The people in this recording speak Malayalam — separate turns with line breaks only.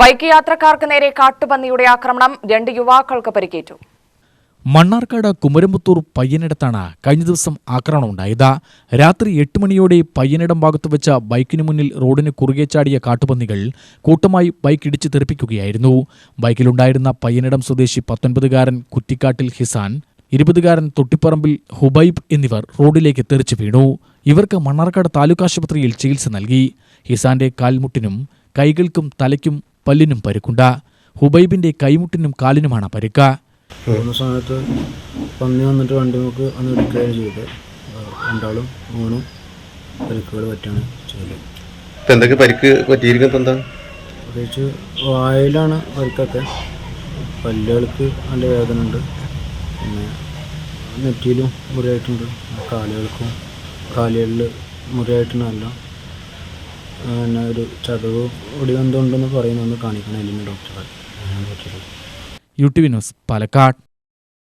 ബൈക്ക് യാത്രക്കാർക്ക് നേരെ കാട്ടുപന്നിയുടെ ആക്രമണം 2 യുവാക്കൾക്ക് പരിക്കേറ്റു.
മണ്ണാർക്കാട് കുമരമ്പത്തൂർ പയ്യനിടത്താണ് കഴിഞ്ഞ ദിവസം ആക്രമണമുണ്ടായത്. രാത്രി 8 മണിയോടെ പയ്യനിടം ഭാഗത്ത് വെച്ച ബൈക്കിനു മുന്നിൽ റോഡിന് കുറുകെ ചാടിയ കാട്ടുപന്നികൾ കൂട്ടമായി ബൈക്ക് ഇടിച്ചു തെറിപ്പിക്കുകയായിരുന്നു. ബൈക്കിലുണ്ടായിരുന്ന പയ്യനിടം സ്വദേശി 19-കാരൻ കുറ്റിക്കാട്ടിൽ ഹിസാൻ, 20-കാരൻ തൊട്ടിപ്പറമ്പിൽ ഹുബൈബ് എന്നിവർ റോഡിലേക്ക് തെറിച്ചു വീണു. ഇവർക്ക് മണ്ണാർക്കാട് താലൂക്ക് ആശുപത്രിയിൽ ചികിത്സ നൽകി. ഹിസാന്റെ കാൽമുട്ടിനും കൈകൾക്കും തലയ്ക്കും പല്ലിനും പരിക്കുണ്ട്. ഹുബൈബിന്റെ കൈമുട്ടിനും കാലിനുമാണ് പരിക്ക്.
പോകുന്ന സമയത്ത് പന്നി വന്നിട്ട് വണ്ടി നമുക്ക് അന്ന് എടുക്കുകയാണ് ചെയ്തത്. രണ്ടാളും മൂന്നും പരിക്കുകൾ പറ്റാണ് ചെയ്തത്.
എന്തൊക്കെ പരിക്ക് പറ്റിയിരിക്കുന്നത്? എന്താ
പ്രത്യേകിച്ച് വായിലാണ് പരിക്കൊക്കെ. പല്ലുകൾക്ക് നല്ല വേദന ഉണ്ട്, പിന്നെ നെറ്റിയിലും മുറിയായിട്ടുണ്ട്, കാലുകളിൽ മുറിയായിട്ടുണ്ട്. നല്ല പിന്നെ ഒരു ചതവ് ഒടിവെന്തുണ്ടെന്ന് പറയുന്നൊന്ന് കാണിക്കണം എല്ലിന് ഡോക്ടറെ.
UTV news, Palakkad.